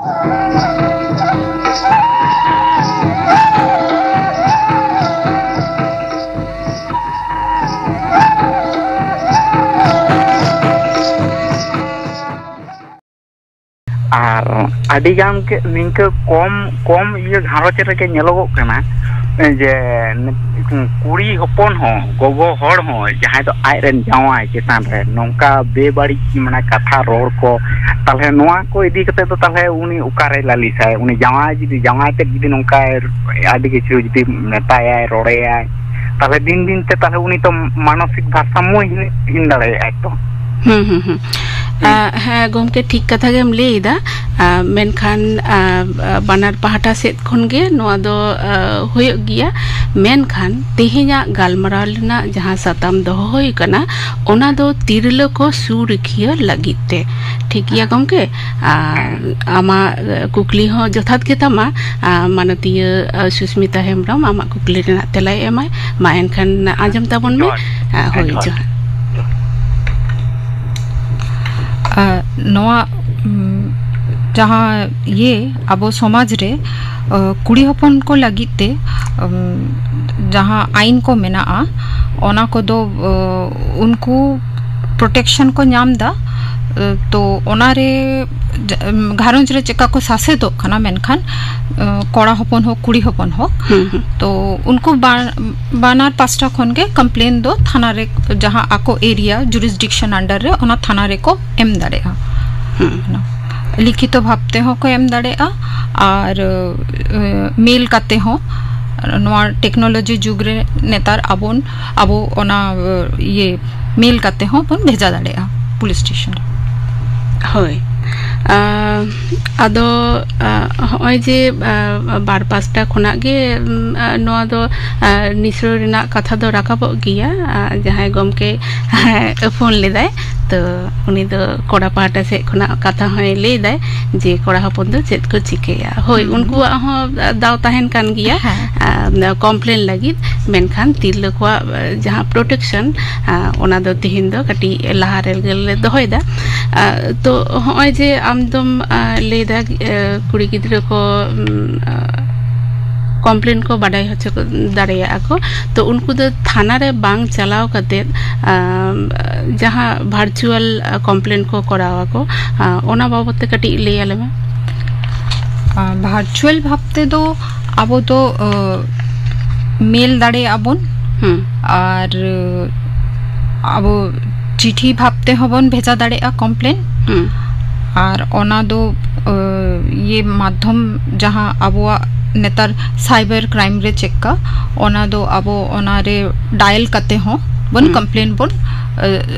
আর আদিগান কে নিংকে কম কম ইয়ে ঘারোচ রেগে নেলগো কানা যে কুড়ি হপন হ গগো হড় হ যাহাই তো আইরেন জাওয়াই চেতান রে নংকা বেবাড়ি মানে কথা রড় ko তাহলে নোয়া কো ইদি কতে তো তাহলে উনি উকারে লালিসাই উনি জাওয়াই যদি জাওয়াই তে যদি নংকা আদি কিছু যদি মেটায় রড়েয় তাহলে দিন দিন তে তাহলে উনি তো মানসিক ভারসাম্য হিন দাঁড়ায় তো हाँ गोमके ठीक कथा गेम लेदा मेनखान बानार पाहटा सेद खन गे नोआ दो होय गिया मेनखान तेहे냐 गालमराव लेना जहां साताम दो होय कना ओना दो तिरलो को सुरखिया लगिते ठीक गिया गोमके आमा कुकली हो जथात के तमा मानतीय सुस्मिता हेमब्रम आमा कुकली रेना तेलाय एमाय मा एनखान आजम ताबन में होय जो नोआ जहाँ ये अबो समाज रे कुड़ी हपन को लगिते जहाँ आइन को मेना ओना को दो उनको प्रोटेक्शन को नाम दा तो ओनारे घारंज रे चेका को सासे दो खाना मेनखान कोड़ा हपन हो कुड़ी हपन हो तो उनको बानार पास्टा खन के कंप्लेन दो थाना रे जहाँ आको एरिया जुरिस्डिक्शन अंडर रे ओना थाना रे को एम दाड़े लिखित भावते हो को एम दाड़े और मेल काते हो नोआ टेक्नोलॉजी जुग रे नेतार अबोन अबो ओना ये मेल काते हो अपन भेजा दाड़े पुलिस स्टेशन होय आदो होय जे बार पास्टा खुना गे नोआ दो निसरो रेना कथा दो राकाबो गिया जहां गोमके फोन लेदाय तो उनी दो कोड़ा पाटा से खुना कथा होय लेदाय जे कोड़ा हपन दो चेत को चिकेया होय उनको हो दाव ताहेन कान गिया कंप्लेन लागित मेनखान तिरलो को जहां प्रोटेक्शन ओना दो तिहिन दो कटी लहा रेल गेल दोहोयदा तो होय जे आमदम लेदा कुड़ी गिद्रा को कंप्लेन को बाडाय होचे को दाड़ेया को तो उनको दो थाना रे बांग चलाव कते जहां वर्चुअल कंप्लेन को करावा को ओना बाबत कटी लेयाले में वर्चुअल भाबते दो आबो तो मेल दाड़े आबोन और आबो चिठी भाबते हबन भेजा दाड़े कंप्लेन और ओना दो ये माध्यम जहाँ अबोआ नेतार साइबर क्राइम रे चेक का ओना दो अबो ओना रे डायल करते हो बन कंप्लेन बन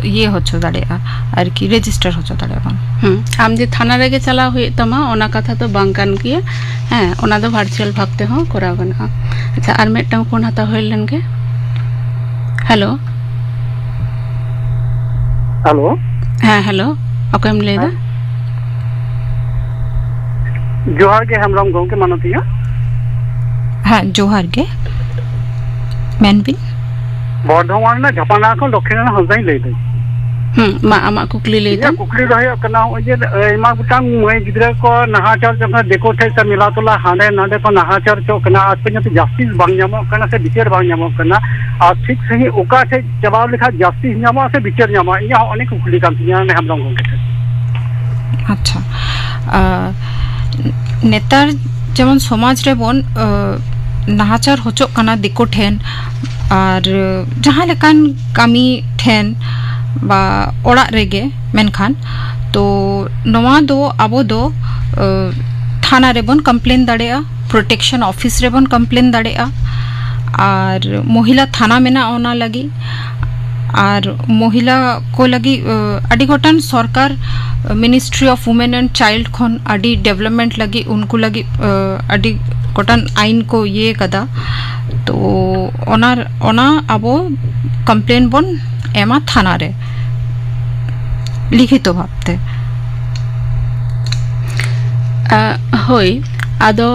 ये होचो दाड़े और की रजिस्टर होचो दाड़े बन आम जे थाना रे के चला हुई तमा ओना कथा तो बांग कान किया हैं ओना दो वर्चुअल भागते हो कोरा गन अच्छा आर मेटम फोन हता होइलन के हेलो हेलो हां हेलो ओकेम लेदा जोहार के हमराम गांव के मानतिया हाँ जोहार के मेनबिन बर्धमान ना झपाना को दक्षिण ना हजाई ले दे मा आमा कुकली ले दे कुकली रहे कना जे एमा गुटांग मय गिद्रा को नहाचार जखा देखो थे से मिला तोला हांडे नाडे को नहाचार चो कना आज पे जति जस्टिस बांग ᱧᱟᱢᱚᱜ कना से विचार बांग ᱧᱟᱢᱚᱜ कना आ ठीक सही ओका से जवाब लिखा जस्टिस ᱧᱟᱢᱚᱜ से विचार ᱧᱟᱢᱚᱜ इया अनेक कुकली कान तिया ने हमराम गांव के अच्छा नेतार जेमन समाज रे बन नाहाचार होचो कना दिको ठेन और जहाँ लेकान कामी ठेन बा ओड़ा रेगे मेनखान तो नवा दो आबो दो थाना रे बन कंप्लेन दाड़ेया प्रोटेक्शन ऑफिस रे बन कंप्लेन दाड़ेया और महिला थाना मेना ओना लगी और महिला को लगी अडी गोटान सरकार ministry of women and child खन अडी डेवलपमेंट लगी उनको लगी अडी गोटान आइन को ये कदा तो ओना अबो कंप्लेन बन एमा थाना रे लिखित भाबते होय ᱟᱫᱚ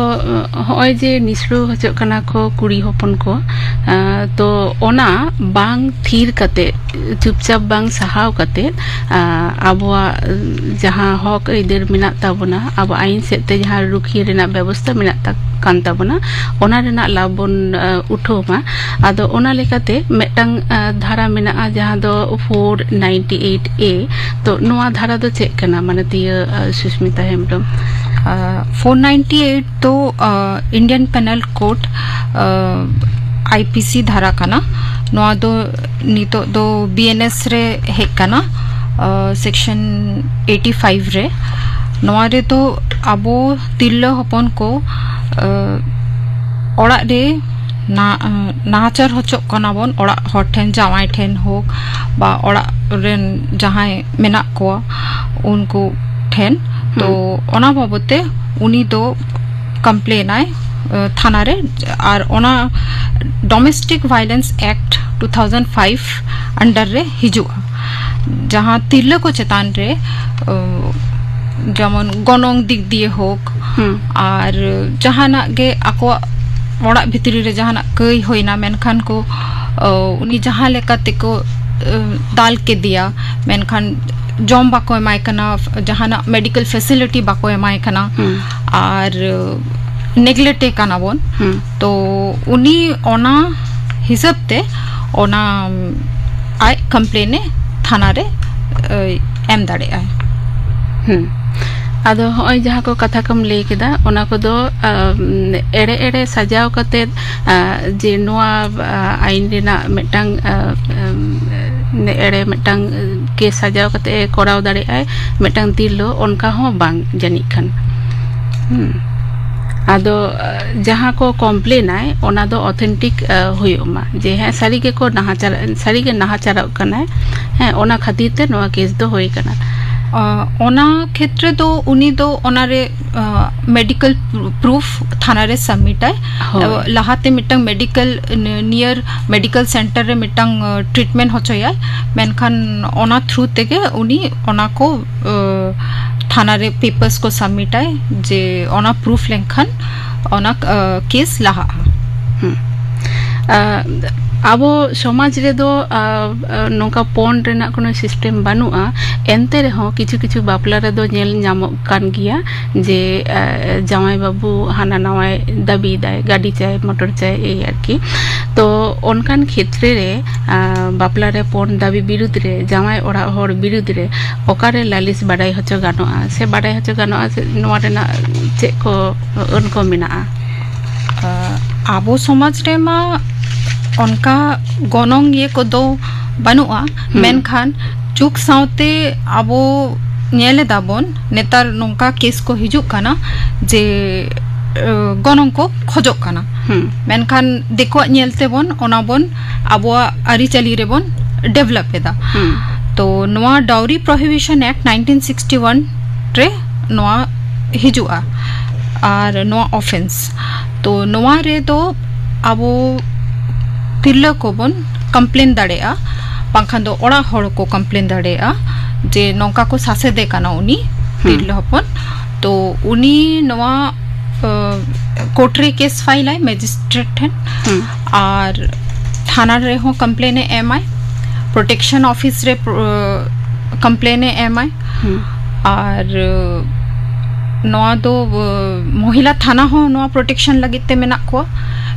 ᱦᱚᱸᱜᱼᱚᱭ ᱡᱮ ᱱᱤᱥᱲᱟᱹᱣ ᱦᱚᱪᱚᱜ ᱠᱟᱱᱟ ᱠᱚ ᱠᱩᱲᱤ ᱦᱚᱯᱚᱱ ᱠᱚ, ᱛᱚ ᱚᱱᱟ ᱵᱟᱝ ᱛᱷᱤᱨ ᱠᱟᱛᱮ ᱪᱩᱯᱪᱟᱯ ᱵᱟᱝ ᱥᱟᱦᱟᱣ ᱠᱟᱛᱮ ᱟᱵᱚᱣᱟᱜ ᱡᱟᱦᱟᱸ ᱦᱚᱠ ᱟᱹᱭᱫᱟᱹᱨ ᱢᱮᱱᱟᱜ ᱛᱟᱵᱚᱱᱟ, ᱟᱵᱚ ᱟᱹᱭᱤᱱ ᱥᱮᱫ ᱛᱮ ᱡᱟᱦᱟᱸ ᱨᱩᱠᱷᱤᱭᱟᱹ ᱨᱮᱱᱟᱜ ᱵᱮᱵᱚᱥᱛᱟ ᱢᱮᱱᱟᱜ ᱠᱟᱱ ᱛᱟᱵᱚᱱᱟ ᱚᱱᱟ ᱨᱮᱱᱟᱜ ᱞᱟᱵᱷ ᱵᱚᱱ ᱩᱴᱷᱟᱹᱣ ᱢᱟ। ᱟᱫᱚ ᱚᱱᱟ ᱞᱮᱠᱟᱛᱮ ᱢᱤᱫᱴᱟᱝ ᱫᱷᱟᱨᱟ ᱢᱮᱱᱟᱜᱼᱟ ᱡᱟᱦᱟᱸ ᱫᱚ 498A, তো নোয়া ধারা তো চেক কানা মানে তিয়া সুস্মিতা হেমব্রম 498 तो इंडियन पेनल कोड आईपीसी धारा काना नोआ दो नितो दो बीएनएस रे हेक काना सेक्शन 85 रे नोआ रे तो अबो तिल्ला हपन को ओड़ा रे नाचार होचोक कना बोन ओड़ा हर ठेन जावाई ठेन होक बा ओड़ा रेन जहां मेना को उनको ठेन तो ओना बाबते उनी दो कंप्लेन आए थाना रे और ओना डोमेस्टिक वायलेंस एक्ट 2005 अंडर रे हिजुआ जहां तिरले को चेतान रे जेमन गनोंग दिक दिए होक और जहाना गे आको ओड़ा भितरी रे जहाना कई होइना मेनखान को उनी जहां लेकाते को दाल के दिया मेनखान जॉम बाको एमाय कना जहाना मेडिकल फैसिलिटी बाको एमाय कना और नेग्लेक्टे कना बोन तो उनी ओना हिसाब ते ओना आय कंप्लेने थाना रे एम दाड़े आय। ᱟᱫᱚ ᱦᱚᱸᱜᱼᱚᱭ ᱡᱟᱦᱟᱸ ᱠᱚ ᱠᱟᱛᱷᱟ ᱠᱚᱢ ᱞᱟᱹᱭ ᱠᱮᱫᱟ ᱚᱱᱟ ᱠᱚᱫᱚ ᱮᱲᱮ ᱮᱲᱮ ᱥᱟᱡᱟᱣ ᱠᱟᱛᱮᱫ ᱡᱮ ᱱᱚᱣᱟ ᱟইন ᱨᱮᱱᱟᱜ ᱢᱤᱫᱴᱟᱝ ᱮᱲᱮ ᱢᱤᱫᱴᱟᱝ ᱠᱮᱥ ᱥᱟᱡᱟᱣ ᱠᱟᱛᱮᱫ ᱠᱚᱨᱟᱣ ᱫᱟᱲᱮᱭᱟᱜᱼᱟᱭ ᱢᱤᱫᱴᱟᱝ ᱛᱤᱨᱞᱟᱹ ᱚᱱᱠᱟ ᱦᱚᱸ ᱵᱟᱝ ᱡᱟᱹᱱᱤᱡ ᱠᱷᱟᱱ। ᱟᱫᱚ ᱡᱟᱦᱟᱸ ᱠᱚ ᱠᱚᱢᱯᱞᱮᱱᱟᱭ ᱚᱱᱟ ᱫᱚ ᱚᱛᱷᱮᱱᱴᱤᱠ ᱦᱩᱭᱩᱜ ᱢᱟ ᱡᱮ ᱦᱮᱸ ᱥᱟᱹᱨᱤ ᱜᱮᱠᱚ ᱥᱟᱹᱨᱤᱜᱮ ᱱᱟᱦᱟᱪᱟᱨᱚᱜ ᱠᱟᱱᱟᱭ, ᱦᱮᱸ ᱚᱱᱟ ᱠᱷᱟᱹᱛᱤᱨ ᱛᱮ ᱱᱚᱣᱟ ᱠᱮᱥ ᱫᱚ ᱦᱩᱭ ᱠᱟᱱᱟ। ओना क्षेत्र दो उनी दो ओनारे मेडिकल प्रूफ थाना रे सबमिट है लहाते मिटंग मेडिकल नियर मेडिकल सेंटर रे मिटंग ट्रीटमेंट होचोया मेनखान ओना थ्रू तेगे उनी ओना को थाना रे पेपर्स को सबमिट है जे ओना प्रूफ लेखन ओना केस लहा। ᱟᱵᱚ ᱥᱚᱢᱟᱡᱽ ᱨᱮᱫᱚ ᱱᱚᱝᱠᱟ ᱯᱚᱱ ᱨᱮᱱᱟᱜ ᱠᱳᱱᱳ ᱥᱤᱥᱴᱮᱢ ᱵᱟᱹᱱᱩᱜᱼᱟ, ᱮᱱᱛᱮ ᱨᱮᱦᱚᱸ ᱠᱤᱪᱷᱩ ᱠᱤᱪᱷᱩ ᱵᱟᱯᱞᱟ ᱨᱮᱫᱚ ᱧᱮᱞ ᱧᱟᱢᱚᱜ ᱠᱟᱱ ᱜᱮᱭᱟ ᱡᱮ ᱡᱟᱶᱟᱭ ᱵᱟᱹᱵᱩ ᱦᱟᱱᱟ ᱱᱟᱣᱟᱭ ᱫᱟᱹᱵᱤᱭᱮᱫᱟᱭ ᱜᱟᱹᱰᱤ ᱪᱟᱭ ᱢᱚᱴᱚᱨ ᱪᱟᱭ ᱮᱭ ᱟᱨᱠᱤ। ᱛᱚ ᱚᱱᱠᱟᱱ ᱠᱷᱮᱛᱨᱮ ᱨᱮ ᱵᱟᱯᱞᱟ ᱨᱮ ᱯᱚᱱ ᱫᱟᱹᱵᱤ ᱵᱤᱨᱩᱫᱽ ᱨᱮ ᱡᱟᱶᱟᱭ ᱚᱲᱟᱜ ᱦᱚᱲ ᱵᱤᱨᱩᱫᱽ ᱨᱮ ᱚᱠᱟᱨᱮ ᱞᱟᱹᱞᱤᱥ ᱵᱟᱰᱟᱭ ᱦᱚᱪᱚ ᱜᱟᱱᱚᱜᱼᱟ ᱥᱮ ᱵᱟᱰᱟᱭ ᱦᱚᱪᱚ ᱜᱟᱱᱚᱜᱼᱟ ᱥᱮ ᱱᱚᱣᱟ ᱨᱮᱱᱟᱜ ᱪᱮᱫ ᱠᱚ ᱟᱹᱱ ᱠᱚ ᱢᱮᱱᱟᱜᱼᱟ? ᱟᱵᱚ ᱥᱚᱢᱟᱡᱽ ᱨᱮᱢᱟ उनका गोनोंग ये को दो बनुआ मेनखान चुक साउते अबो नेले दाबोन नेतार नोंका केस को हिजुक काना जे गोनोंग को खोजोक काना मेनखान देखो नेलते बोन ओना बोन अबो आरी चली रे बोन डेवलप एदा तो नोआ डाउरी प्रोहिबिशन एक्ट 1961 रे नोआ हिजुआ और नोआ ऑफेंस तो नोआ रे दो अबो तिरला को बन कंप्लेन दाड़ेया बांखान दो ओड़ा हड़ को कंप्लेन दाड़ेया जे नौका को सासे दे काना उनी तिरला हपन तो उनी नवा कोर्ट रे केस फाइल है मैजिस्ट्रेट है और थाना रे हो कंप्लेन है एमआई प्रोटेक्शन ऑफिस रे कंप्लेन है एमआई और नवा दो महिला थाना हो नवा प्रोटेक्शन लगिते मेना को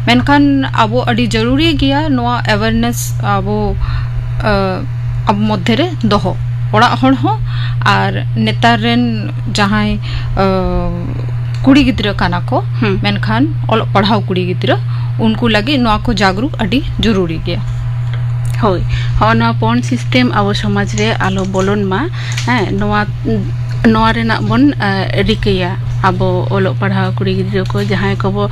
मेनखान अबो अड़ी जरूरी गया नवा अवेयरनेस अबो अब मध्य रे दोहो ओड़ा हड़ हो और नेतार रेन जहां कुड़ी गिद्रा काना को मेनखान ओल पढ़ाव कुड़ी गिद्रा उनको लगे नवा को जागरूक अड़ी जरूरी गया। होय होना पॉन सिस्टम अब समाज रे आलो बोलन मा नवा नवा रेना बन रिकया अब ओलो पढ़ाव कुड़ी गिद्रा को जहां को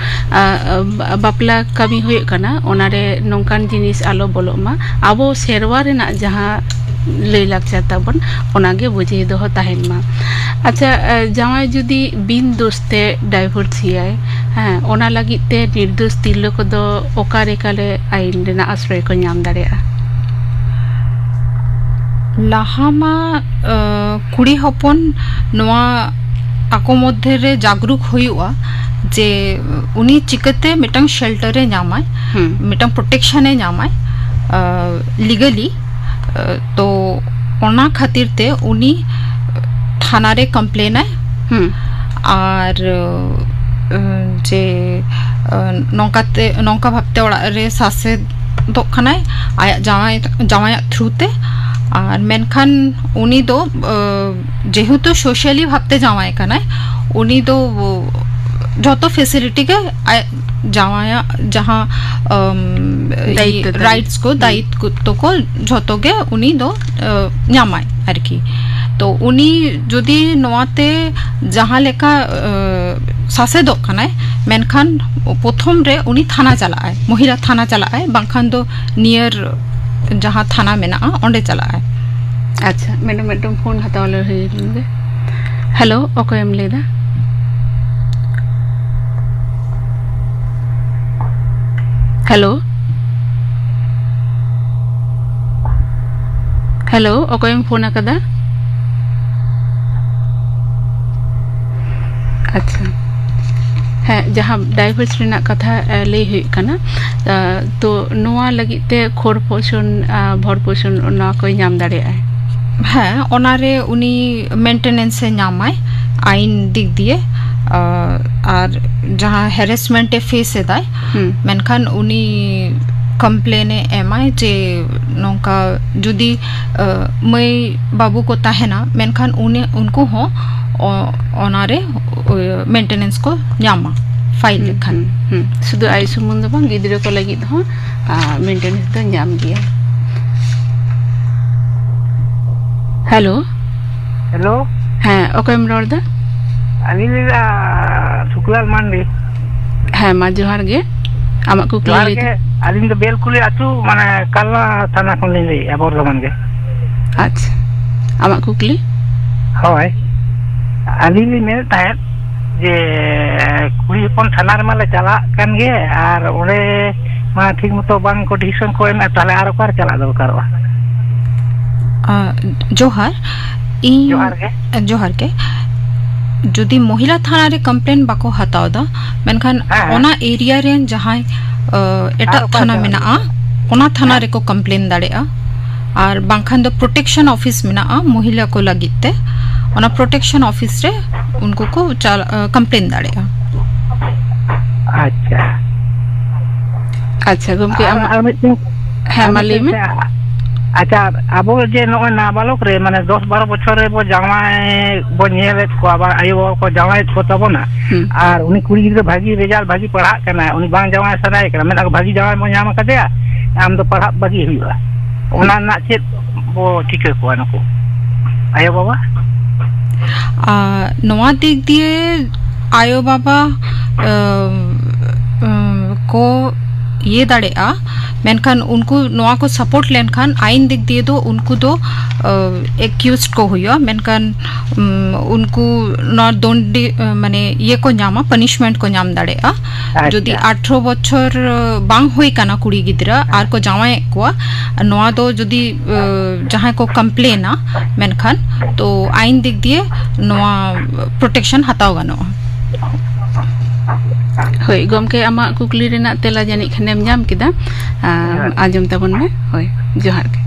बापला कमी होय कना ओनारे नोंकान जिनिस आलो बोलो मा अब सेरवा रेना जहां लई लाक्चर ताबन ओनागे बुझे दोह ताहेन मा। अच्छा जावाय जुदी बिन दोस्ते डाइवोर्स हियाय हां ओना लगिते निर्दोष तिरलो को दो ओकारे काले आईन रेना आश्रय को नाम दाड़ेया लाहामा कुड़ी हपन नोआ ako moddhe re jagruk huyuga je uni chikate mitang shelter e nyamai mitang protection e nyamai legally to ona khatir te uni thana re complain hai ar je nongka bhabte ora re sase dok khanai aya jawai through te আর মেনখান উনি তো যেহেতু socially ভাবতে যাওয়ায় কানায় উনি তো যত facility কে যাওয়ায়া যাহা রাইটস কো দায়িত্ব কো যতগে উনি তো নামায় আর কি তো উনি যদি নোয়াতে যাহা লেখা সাসে দোকানায় মেনখান প্রথম রে উনি থানা চালায় মহিলা থানা চালায় বাংখান তো নিয়ার जहाँ थाना में ना ओंडे चला है। अच्छा मैडम फोन हतावल हुई हेलो ओके एम लेदा हेलो ओके एम फोन कदा अच्छा हाँ जहाँ डाइवर्स कथा लई हुई कना तो नोआ लगिते खोर पोषण भर पोषण ना कोई नाम दाड़े है हाँ ओनारे उनी मेंटेनेंस से नामाय आइन दिख दिए और जहाँ हेरेसमेंट फेस है दाय मेनखान उनी कंप्लेन एमाय जे नोंका जुदी मई बाबू को ताहेना मेनखान उनको हो ओनारे मेंटेनेंस को ᱧᱟᱢᱟ फाइल लेखन शुद्ध आई सुमुन दो बांग गिद्रे को लगी हो मेंटेनेंस तो ᱧᱟᱢ गया हेलो हाँ ओकेम रोड दा अनिला शुक्लाल मांडी हाँ मा जोहार गे आमा को क्लियर के अलिन तो बेलकुली आतु माने काला थाना कोन ले अबर लमन गे अच्छा आमा को क्लियर होय अलिन में तायत जे कुड़ी पन थाना रे माले चला कान गे आर ओरे मा ठीक मतो बांग को डिसीजन को एम ताले आर ओकार चला दरकारवा जोहार के जुदी महिला थाना रे कंप्लेन बाको हताव दा मेनखान ओना एरिया रे जहां एटा थाना मेना ओना थाना रे को कंप्लेन दाड़ेआ और बांखान दो प्रोटेक्शन ऑफिस मेना महिला को लगिते ओना प्रोटेक्शन ऑफिस रे उनको को कंप्लेन दाड़ेआ अच्छा गमके हाँ माली में अच्छा अब जे नो नाबालक रे माने 10-12 बछर रे बो जावाय बो नेले को आबा आयो को जावाय को तबोना और उनी कुड़ी गिद्र भागी रिजल्ट भागी पढ़ा कना उनी बांग जावाय सदाय कना मेना भागी जावाय मो नाम कदेया आम दो पढ़ा भागी हुआ ओना ना चेत बो ठीक को नको आयो बाबा नवा दिक दिए आयो बाबा को ये दाड़ेआ मेनखान उनको नोआ को सपोर्ट लेनखान आइन दिख दिए तो उनको तो एक्यूज को हुआ मेनखान उनको नॉट दोंडी माने ये को नामा पनिशमेंट को नाम दाड़ेआ जदि 18 बछर बांग होई काना कुड़ी गिद्रा आर को जावाय को नोआ दो जदि जहां को कंप्लेना मेनखान तो आइन दिख दिए नोआ प्रोटेक्शन हताव गानो होय गमके आमा कुकली रेना तेला जानि खनेम नाम किदा आजम ताबन में होय जोहार के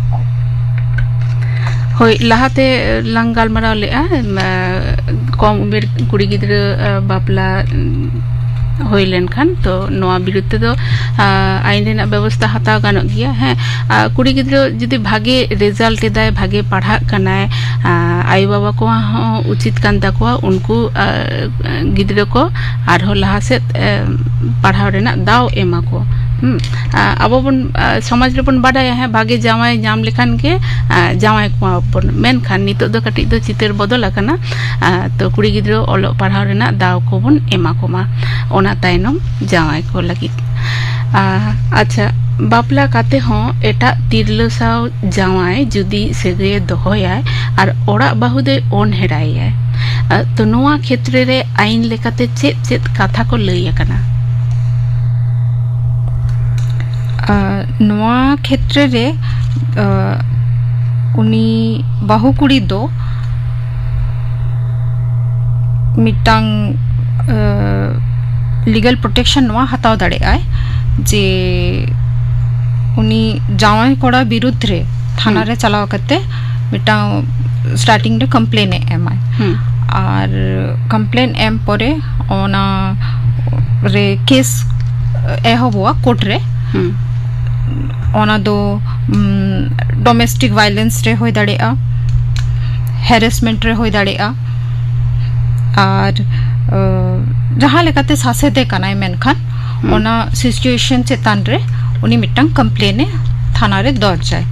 होय लाहाते लंगाल मराव लेआ कम उमेर कुड़ी गिद्रा बापला होय लेनखान तो नोआ बिरुद्ध दो आइन रेना व्यवस्था हताव गानो गिया है कुड़ी गिद्रा जदि भागे रिजल्ट एदाय भागे पढ़ा कनाय आई बाबा को उचित कान ताकोआ उनको गिद्रा को आरो लहा से पढ़ाव रेना दाव एमा को अब बन समाज रे बन बाडाया है भागे जावाय नाम लेखान के जावाय को बन मेनखान नितो दो कटि दो चितर बदल आकना तो कुड़ी गिद्रा ओलो पढ़ाव रेना दाव को बन एमा को मा ओना तायनम जावाय को लगी अच्छा बापला काते हो एटा तिरलो साव जावाय जुदी सेगे दोहयाय और ओड़ा बाहु दे ओन हेराय तो नोआ क्षेत्र रे आइन लेकाते चेत चेत कथा को लई आकना नोआ क्षेत्र रे उनी बाहु कुड़ी दो मिटांग लीगल प्रोटेक्शन नवा हताव दड़े आए जे उनी जावाई कोड़ा विरुद्ध रे थाना रे चलाव करते मिटांग स्टार्टिंग रे कंप्लेन एम आए और कंप्लेन एम परे ओना रे केस एहबुआ कोर्ट रे ओना दो डोमेस्टिक वायलेंस रे होय दाड़ेआ हैरेसमेंट रे होय दाड़ेआ और जहाँ लेकाते सासेदे कनाय मेनखान ओना सिचुएशन चेतान रे उनी मिटांग कंप्लेने थाना रे दर्ज जाए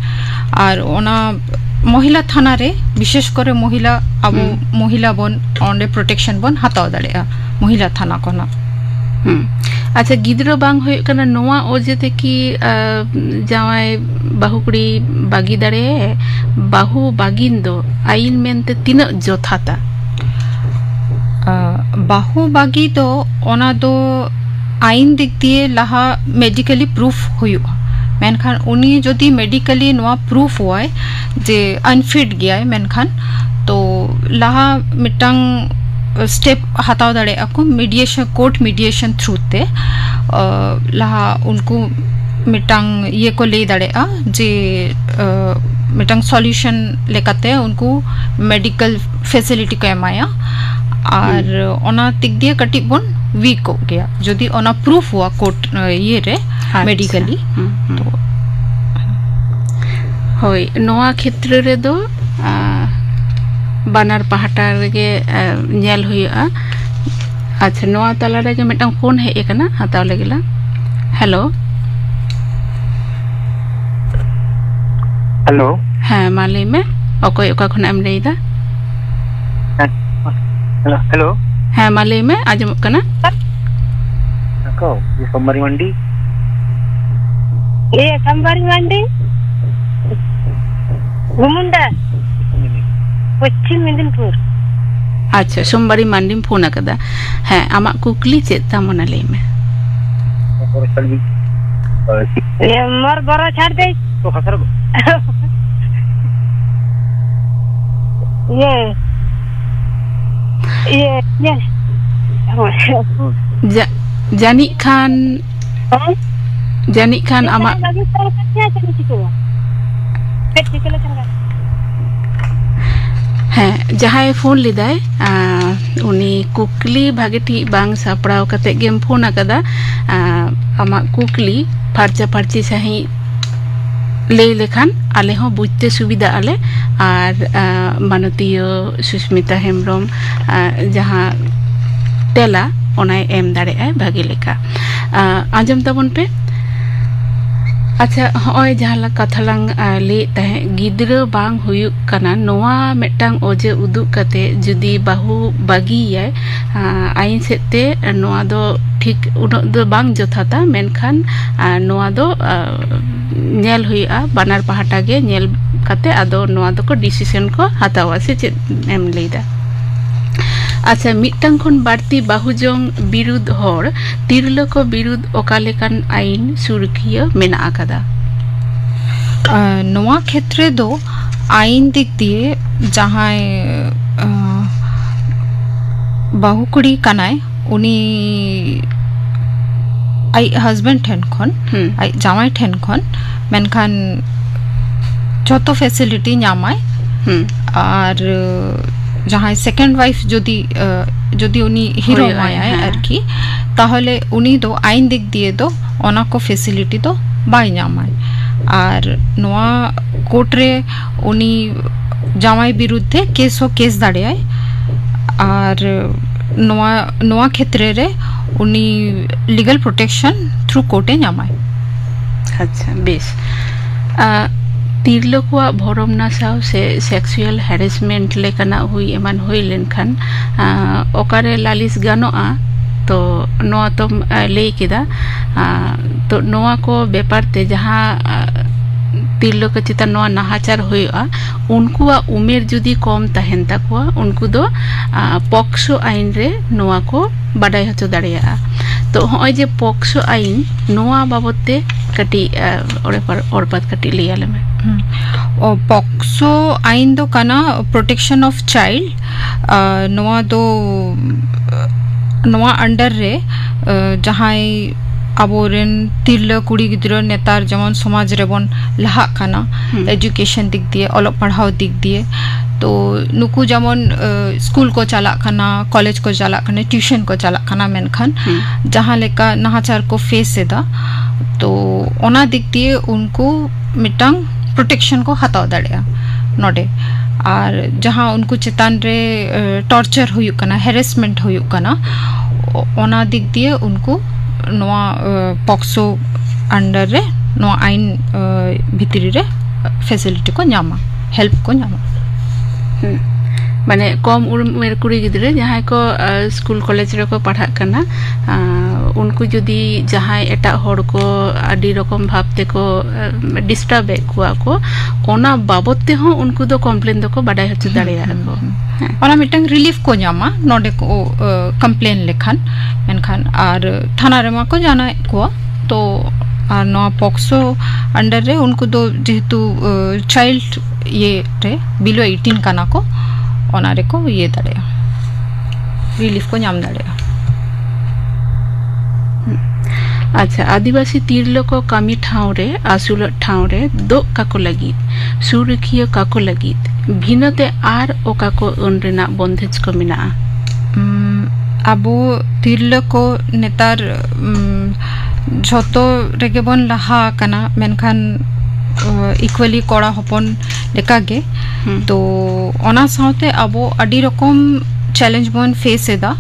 और ओना महिला थाना रे विशेष करे महिला अब महिला बन ओंडे प्रोटेक्शन बन हताव दाड़ेआ महिला थाना कोना अच्छा गिद्रो बांग होय कना नोवा ओजे ते कि जावाय बाहु कुड़ी बागी दाड़े बाहु बागिन दो आइन मेनते तिना जोथाता बाहु बागी दो ओना दो आइन दिक दिए लहा मेडिकली प्रूफ हुआ मेनखान उनी जदि मेडिकली नोआ प्रूफ हुआ जे अनफिट गया है मेनखान तो लहा मिटांग स्टेप हताव दाड़े को मीडिएशन कोर्ट मीडिएशन थ्रू ते लहा उनको मिटांग ये को ले दाड़े जे मिटांग सॉल्यूशन लेकाते उनको मेडिकल फैसिलिटी को एमाया और ओना तिक दिए कटी बन वीक हो गया जदि ओना प्रूफ हुआ कोर्ट ये रे मेडिकली तो होय नोआ क्षेत्र रे दो बानार पहाटा रे नेल हुआ अच्छा नोआ तला रे मिटांग फोन हे एकना हताव लगेला हेलो हेलो हाँ माले में ओकोय ओका खना एम लेदा हेलो हेलो हाँ माले में आजम कना को ये सोमवारी मंडी ये सोमवारी मंडी गुमुंडा पश्चिम मेदिनीपुर अच्छा सोमवारी मंडी फोन कदा हाँ आमा कुकली चेता मना ले में ये मोर बरो छाड़ दे तो खसर ये जानी खान आमा हाँ जहाँ फोन लेदाय उनी कुकली भागे ठीक बांग सापड़ाव कते गेम फोन कदा आमा कुकली फार्चा फार्ची सही ले लेखान आले हो बुझते सुविधा आले और मानतीय सुष्मिता हेम्ब्रम जहाँ तेला ओनाय एम दाड़े आय भागे लेखा आंजम तबन पे अच्छा होय जहाँ कथा लांग ले तहे गिद्रा बांग हुयुक कना नोआ मिटांग ओजे उदुक कते जुदी बाहु बागी याय आइन सेते नोआ दो ठीक उन दो बांग जोथाता मेनखान नोआ दो नेल हुआ बानार पहाटा गे नेल कते आदो नोआ दो को डिसीजन को हतावा से चेत एम लेदा अच्छा मिटांग खन बाड़ती बाहुजोंग बिरुद्ध होड़ तिरलो को बिरुद्ध ओकालेकान आइन सुरखिया मेना आकादा नोआ क्षेत्रे दो आइन दिक दिए जहाँ बाहुकुड़ी कनाय उनी आई हस्बैंड ठेन खन आई जामाई ठेन खन मेनखान जोतो फैसिलिटी नामाय और जहाँ सेकेंड वाइफ जदि उनी हिरो माया आरकी ताहले उनी दो आइन दिक दिए दो ओना को फैसिलिटी दो बाय नामाय और नोआ कोर्ट रे उनी जामाई विरुद्धे केस हो केस दाड़े आय और नोआ क्षेत्र रे उनी लीगल प्रोटेक्शन थ्रू कोर्टे नामाय अच्छा बेस तिरलो को भरम नासाव से सेक्सुअल हैरेसमेंट लेकना हुई एमान हुई लेनखान ओकारे लालिस गानोआ तो नोआ तो ले केदा तो नोआ को व्यापार ते जहाँ तिरलो के चिता नोआ नाहाचार होया उनकुआ उमेर जुदी कम तहन तकवा उनको दो पॉक्सो आईन रे नोआ को बाडाय हचो दाड़ेया तो होय जे पॉक्सो आईन नोआ बाबते कटी और बात कटी लिया ले में पॉक्सो आईन दो कना प्रोटेक्शन ऑफ चाइल्ड नोआ दो नोआ अंडर रे जहां आबोरेन तिरला कुड़ी गिद्रा नेतार जेमन समाज रेबन लहा खाना एजुकेशन दिक दिए अलग पढ़ाओ दिक दिए तो नुकु जेमन स्कूल को चला खाना कॉलेज को चला खाना ट्यूशन को चला खाना मेनखान जहां लेका नाहाचार को फेस सेदा तो ओना दिक दिए उनको मिटांग प्रोटेक्शन को हटाव दाड़ेया नोडे और जहां उनको चितान रे टॉर्चर हुयुक कना हेरेसमेंट हुयुक कना ओना दिक दिए उनको नोआ पॉक्सो अंडर रे नोआ आईन भितरी रे फैसिलिटी को न्यामा हेल्प को न्यामा माने कम उमेर कुड़ी गिद्रे जहां को स्कूल कॉलेज रे को पढ़ा करना उनको जुदी जहां एटा होड़ को आदि रकम भावते को डिस्टर्ब कुआ को ओना बाबते हो उनको दो कंप्लेन दो को बाडाय हचु दाड़ेया को ओना मिटंग रिलीफ को न्यामा नोडे को कंप्लेन लेखान मेनखान और थाना रे मा को जाना को तो और नोआ पॉक्सो अंडर रे उनको दो जेहेतु चाइल्ड ये रे बिलो 18 काना को ओनारे को ये दाड़ेया रिलीफ को नाम दाड़ेया अच्छा आदिवासी तिरलो को कामी ठाव रे आसुल ठाव रे दो काको लगित सुरखिया काको लगित भिन्नते आर ओ काको उन रेना बंधेज को मिना आबो तिरलो को नेतार झोतो रेगे बन लहा कना मेनखान इक्वली कोड़ा हपन लेकागे तो ओना साथे अबो अडी रकम चैलेंज बन फेस एदा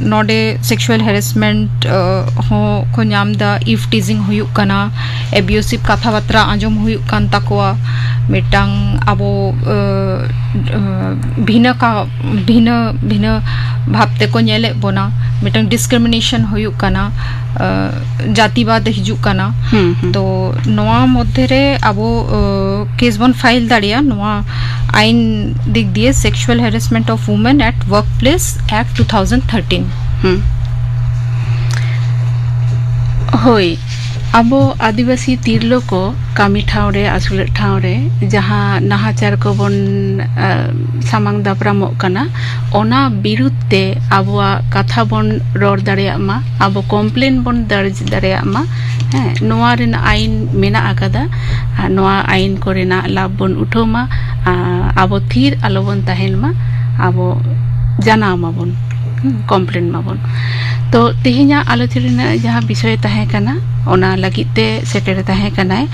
नोडे सेक्सुअल हेरेसमेंट हो को नामदा इफ टीजिंग हुयुक कना एब्यूसिव कथा बात्रा आंजम हुयुक कान ताकोआ मिटांग अबो भिन्न भावते को नेले बोना मिटांग डिस्क्रिमिनेशन हुयुक कना जातिवाद हिजुक कना तो नोआ मध्य रे अबो केस बन फाइल दाड़िया नोआ आईन दिक दिए sexual harassment of women at work place act 2013 होय अबो आदिवासी तिरलो को कामी ठाव रे आसुल ठाव रे जहां नाहाचार को बन सामांग दापरामो कना ओना बिरुद्धे आबोआ कथा बन रोड दाड़ेया मा आबो कंप्लेन बन दर्ज दाड़ेया मा नोआ रेन आईन मेना आकादा नोआ आईन कोरेना लाभ बन उठोमा आबो थीर आलो बन ताहेन मा आबो जाना माबन कंप्लेन माबन तो तेहिना आलोचना जहां विषय ताहे कना ओना लगिते सेटेर ताहे कनाय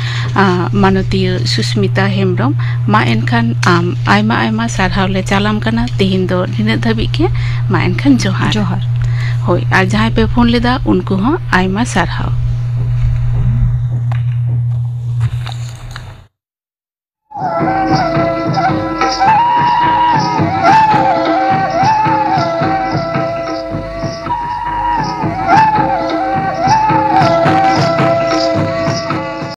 मानतीय सुस्मिता हेमब्रम मा एनखान आम आयमा आयमा सारहाव ले चालाम कना तेहिन दो निना धबी के मा एनखान जोहार जोहार होय आ जहां पे फोन लेदा उनको हो आयमा सारहाव।